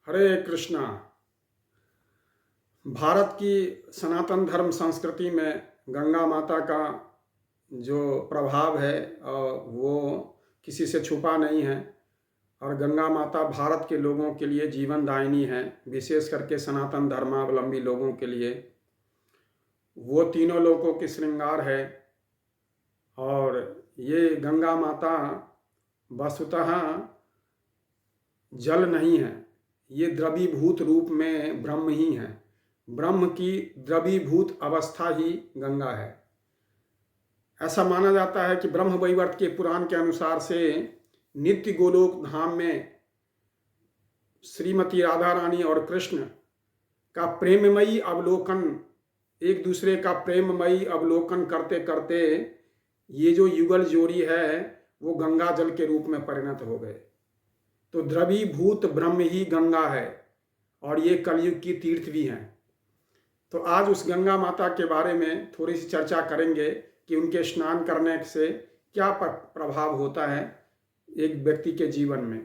हरे कृष्णा। भारत की सनातन धर्म संस्कृति में गंगा माता का जो प्रभाव है वो किसी से छुपा नहीं है। और गंगा माता भारत के लोगों के लिए जीवन दायिनी है, विशेष करके सनातन धर्मावलंबी लोगों के लिए। वो तीनों लोगों की श्रृंगार है। और ये गंगा माता वस्तुतः जल नहीं है, ये द्रवीभूत रूप में ब्रह्म ही है। ब्रह्म की द्रवीभूत अवस्था ही गंगा है। ऐसा माना जाता है कि ब्रह्म वैवर्त के पुराण के अनुसार से नित्य गोलोक धाम में श्रीमती राधा रानी और कृष्ण का प्रेममयी अवलोकन, एक दूसरे का प्रेममयी अवलोकन करते करते ये जो युगल जोड़ी है वो गंगा जल के रूप में परिणत हो गए। तो द्रवीभूत ब्रह्म ही गंगा है और ये कलयुग की तीर्थ भी हैं। तो आज उस गंगा माता के बारे में थोड़ी सी चर्चा करेंगे कि उनके स्नान करने से क्या प्रभाव होता है एक व्यक्ति के जीवन में।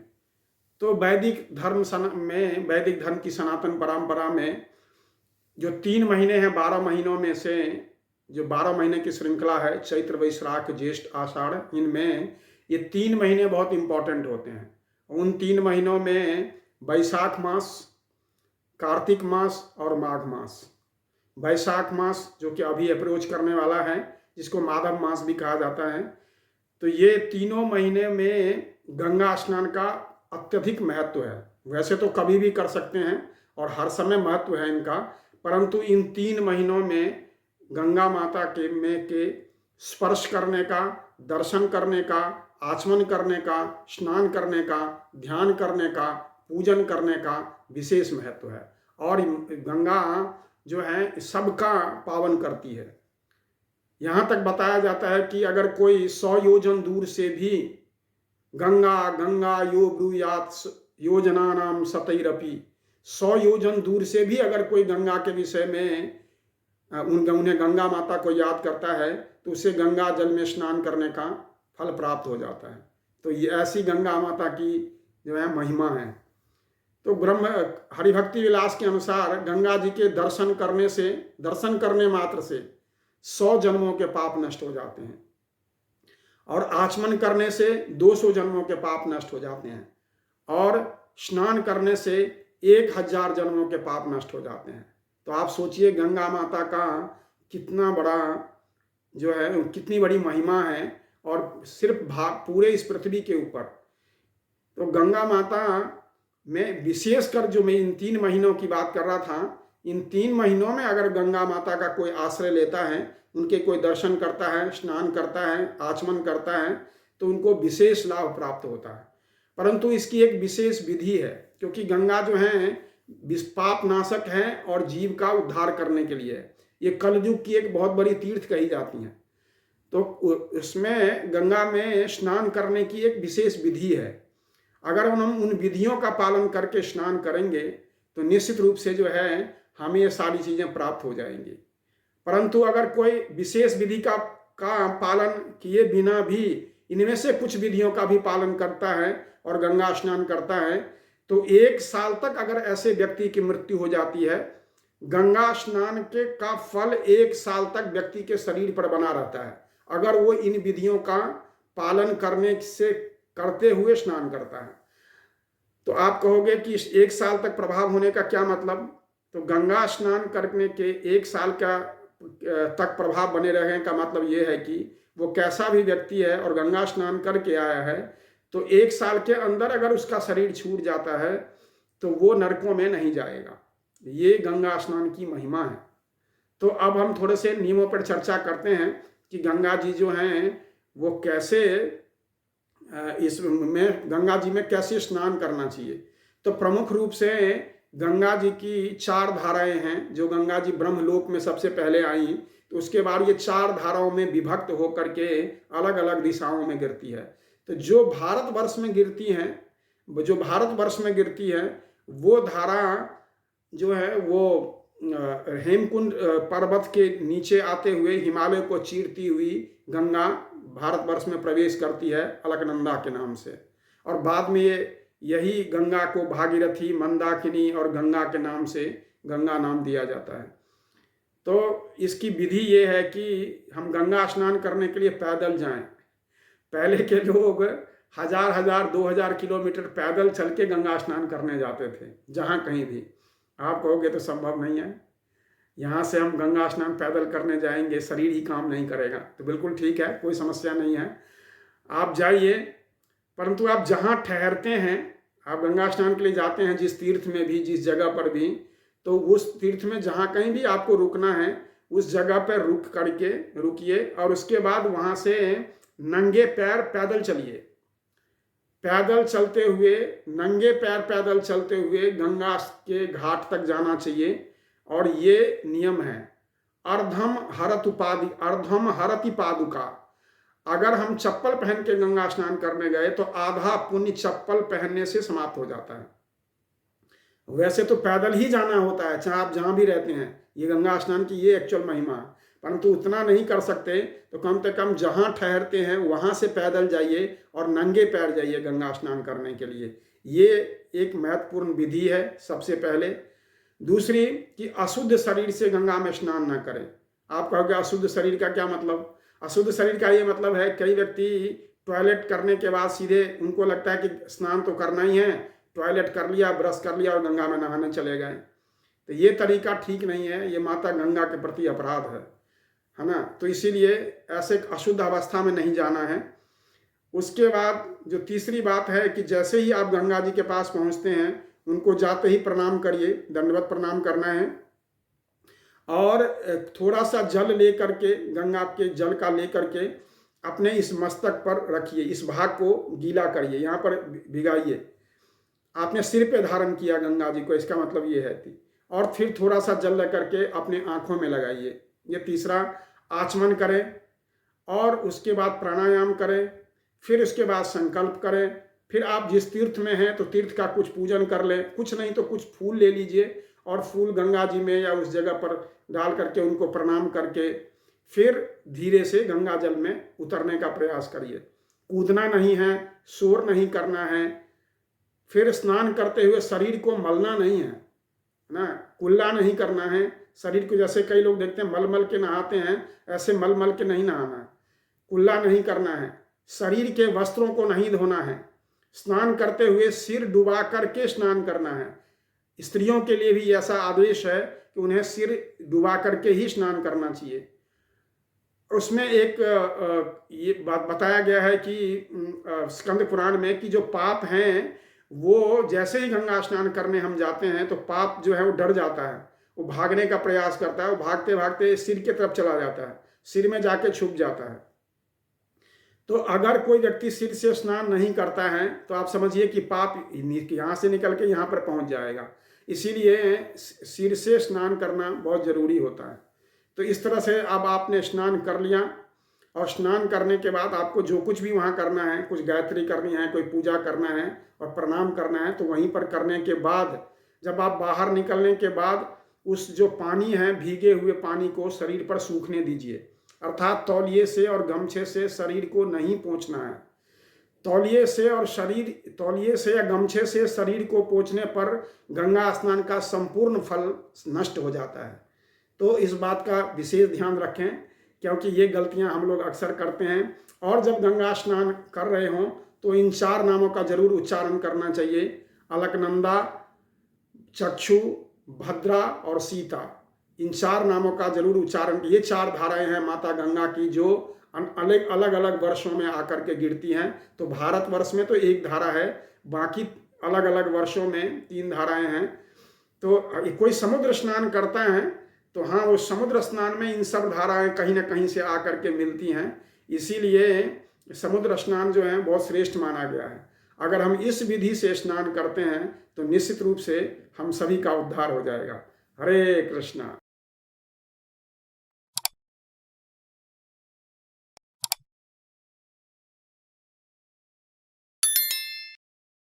तो वैदिक धर्म की सनातन परंपरा में जो 3 महीने हैं, 12 महीनों में से जो 12 महीने की श्रृंखला है, चैत्र वैशाख ज्येष्ठ आषाढ़, इनमें ये 3 महीने बहुत इंपॉर्टेंट होते हैं। उन 3 महीनों में वैशाख मास, कार्तिक मास और माघ मास। वैशाख मास जो कि अभी अप्रोच करने वाला है, जिसको माधव मास भी कहा जाता है। तो ये तीनों महीने में गंगा स्नान का अत्यधिक महत्व है। वैसे तो कभी भी कर सकते हैं और हर समय महत्व है इनका, परंतु इन 3 महीनों में गंगा माता के स्पर्श करने का, दर्शन करने का, आचमन करने का, स्नान करने का, ध्यान करने का, पूजन करने का विशेष महत्व है। और गंगा जो है सबका पावन करती है। यहाँ तक बताया जाता है कि अगर कोई 100 योजन दूर से भी गंगा गंगा यो ब्रूयात योजनानाम सतैरपि, 100 योजन दूर से भी अगर कोई गंगा के विषय में उन्हें गंगा माता को याद करता है तो उसे गंगा जल में स्नान करने का फल प्राप्त हो जाता है। तो ये ऐसी गंगा माता की जो है महिमा है। तो ब्रह्म हरिभक्ति विलास के अनुसार गंगा जी के दर्शन करने मात्र से 100 जन्मों के पाप नष्ट हो जाते हैं और आचमन करने से 200 जन्मों के पाप नष्ट हो जाते हैं और स्नान करने से 1000 जन्मों के पाप नष्ट हो जाते हैं। तो आप सोचिए गंगा माता का कितना बड़ा जो है, कितनी बड़ी महिमा है और सिर्फ पूरे इस पृथ्वी के ऊपर। तो गंगा माता में विशेषकर जो मैं इन 3 महीनों की बात कर रहा था, इन 3 महीनों में अगर गंगा माता का कोई आश्रय लेता है, उनके कोई दर्शन करता है, स्नान करता है, आचमन करता है, तो उनको विशेष लाभ प्राप्त होता है। परंतु इसकी एक विशेष विधि है, क्योंकि गंगा जो है पाप नाशक है और जीव का उद्धार करने के लिए ये कलयुग की एक बहुत बड़ी तीर्थ कही जाती है। तो उसमें गंगा में स्नान करने की एक विशेष विधि है। अगर हम उन विधियों का पालन करके स्नान करेंगे तो निश्चित रूप से जो है हमें ये सारी चीज़ें प्राप्त हो जाएंगी। परंतु अगर कोई विशेष विधि का पालन किए बिना भी इनमें से कुछ विधियों का भी पालन करता है और गंगा स्नान करता है, तो 1 साल तक अगर ऐसे व्यक्ति की मृत्यु हो जाती है, गंगा स्नान का फल 1 साल तक व्यक्ति के शरीर पर बना रहता है, अगर वो इन विधियों का पालन करते हुए स्नान करता है। तो आप कहोगे कि 1 साल तक प्रभाव होने का क्या मतलब? तो गंगा स्नान करने के 1 साल तक प्रभाव बने रहने का मतलब ये है कि वो कैसा भी व्यक्ति है और गंगा स्नान करके आया है, तो 1 साल के अंदर अगर उसका शरीर छूट जाता है तो वो नरकों में नहीं जाएगा। ये गंगा स्नान की महिमा है। तो अब हम थोड़े से नियमों पर चर्चा करते हैं कि गंगा जी जो हैं वो कैसे इसमें गंगा जी में कैसे स्नान करना चाहिए। तो प्रमुख रूप से गंगा जी की 4 धाराएं हैं जो गंगा जी ब्रह्मलोक में सबसे पहले आई, तो उसके बाद ये 4 धाराओं में विभक्त होकर के अलग अलग दिशाओं में गिरती है। तो जो भारतवर्ष में गिरती है वो धारा जो है वो हेमकुंड पर्वत के नीचे आते हुए हिमालय को चीरती हुई गंगा भारतवर्ष में प्रवेश करती है अलकनंदा के नाम से, और बाद में ये यही गंगा को भागीरथी, मंदाकिनी और गंगा के नाम से गंगा नाम दिया जाता है। तो इसकी विधि ये है कि हम गंगा स्नान करने के लिए पैदल जाएं। पहले के लोग हजार हजार 2000 किलोमीटर पैदल चल के गंगा स्नान करने जाते थे, जहाँ कहीं भी। आप कहोगे तो संभव नहीं है, यहाँ से हम गंगा स्नान पैदल करने जाएंगे, शरीर ही काम नहीं करेगा। तो बिल्कुल ठीक है, कोई समस्या नहीं है, आप जाइए। परंतु आप जहाँ ठहरते हैं, आप गंगा स्नान के लिए जाते हैं जिस तीर्थ में भी, जिस जगह पर भी, तो उस तीर्थ में जहाँ कहीं भी आपको रुकना है उस जगह पर रुकिए और उसके बाद वहाँ से नंगे पैर पैदल चलिए। पैदल चलते हुए, नंगे पैर पैदल चलते हुए गंगा के घाट तक जाना चाहिए। और ये नियम है, अर्धम हरति पादुका। अगर हम चप्पल पहन के गंगा स्नान करने गए तो आधा पुण्य चप्पल पहनने से समाप्त हो जाता है। वैसे तो पैदल ही जाना होता है, चाहे आप जहाँ भी रहते हैं। ये गंगा स्नान की ये एक्चुअल महिमा है, परंतु उतना नहीं कर सकते तो कम से कम जहाँ ठहरते हैं वहाँ से पैदल जाइए और नंगे पैर जाइए गंगा स्नान करने के लिए। ये एक महत्वपूर्ण विधि है सबसे पहले। दूसरी कि अशुद्ध शरीर से गंगा में स्नान न करें। आप कहोगे अशुद्ध शरीर का क्या मतलब? अशुद्ध शरीर का ये मतलब है, कई व्यक्ति टॉयलेट करने के बाद सीधे उनको लगता है कि स्नान तो करना ही है, टॉयलेट कर लिया, ब्रश कर लिया और गंगा में नहाने चले गए। तो ये तरीका ठीक नहीं है, ये माता गंगा के प्रति अपराध है ना। तो इसीलिए ऐसे अशुद्ध अवस्था में नहीं जाना है। उसके बाद जो तीसरी बात है कि जैसे ही आप गंगा जी के पास पहुंचते हैं, उनको जाते ही प्रणाम करिए, दंडवत प्रणाम करना है। और थोड़ा सा जल ले करके, गंगा के जल का ले करके अपने इस मस्तक पर रखिए, इस भाग को गीला करिए, यहाँ पर भिगाइए। आपने सिर पे धारण किया गंगा जी को, इसका मतलब ये है। और फिर थोड़ा सा जल लेकर के अपने आँखों में लगाइए। ये तीसरा। आचमन करें और उसके बाद प्राणायाम करें, फिर उसके बाद संकल्प करें। फिर आप जिस तीर्थ में हैं तो तीर्थ का कुछ पूजन कर लें, कुछ नहीं तो कुछ फूल ले लीजिए और फूल गंगा जी में या उस जगह पर डाल करके उनको प्रणाम करके फिर धीरे से गंगा जल में उतरने का प्रयास करिए। कूदना नहीं है, शोर नहीं करना है। फिर स्नान करते हुए शरीर को मलना नहीं है ना, कुल्ला नहीं करना है शरीर को। जैसे कई लोग देखते हैं मल के नहाते हैं, ऐसे मल के नहीं नहाना है, कुल्ला नहीं करना है। शरीर के वस्त्रों को नहीं धोना है। स्नान करते हुए सिर डुबा करके स्नान करना है। स्त्रियों के लिए भी ऐसा आदेश है कि उन्हें सिर डुबा करके ही स्नान करना चाहिए। उसमें एक ये बात बताया गया है कि स्कंद पुराण में कि जो पाप हैं वो जैसे ही गंगा स्नान करने हम जाते हैं तो पाप जो है वो डर जाता है, वो भागने का प्रयास करता है, वो भागते भागते सिर की तरफ चला जाता है, सिर में जाके छुप जाता है। तो अगर कोई व्यक्ति सिर से स्नान नहीं करता है तो आप समझिए कि पाप यहाँ से निकल के यहाँ पर पहुँच जाएगा। इसीलिए सिर से स्नान करना बहुत ज़रूरी होता है। तो इस तरह से अब आपने स्नान कर लिया और स्नान करने के बाद आपको जो कुछ भी वहाँ करना है, कुछ गायत्री करनी है, कोई पूजा करना है और प्रणाम करना है, तो वहीं पर करने के बाद जब आप बाहर निकलने के बाद उस जो पानी है, भीगे हुए पानी को शरीर पर सूखने दीजिए। अर्थात तौलिए से और गमछे से शरीर को नहीं पोंछना है। तौलिए से या गमछे से शरीर को पोंछने पर गंगा स्नान का संपूर्ण फल नष्ट हो जाता है। तो इस बात का विशेष ध्यान रखें, क्योंकि ये गलतियां हम लोग अक्सर करते हैं। और जब गंगा स्नान कर रहे हों तो इन 4 नामों का जरूर उच्चारण करना चाहिए: अलकनंदा, चक्षु, भद्रा और सीता। इन 4 नामों का जरूर उच्चारण। ये 4 धाराएं हैं माता गंगा की जो अलग अलग वर्षों में आकर के गिरती हैं। तो भारतवर्ष में तो एक धारा है, बाकी अलग अलग वर्षों में 3 धाराएं हैं। तो कोई समुद्र स्नान करता है तो हाँ, वो समुद्र स्नान में इन सब धाराएं कहीं ना कहीं से आकर के मिलती हैं। इसीलिए समुद्र स्नान जो है बहुत श्रेष्ठ माना गया है। अगर हम इस विधि से स्नान करते हैं तो निश्चित रूप से हम सभी का उद्धार हो जाएगा। हरे कृष्णा।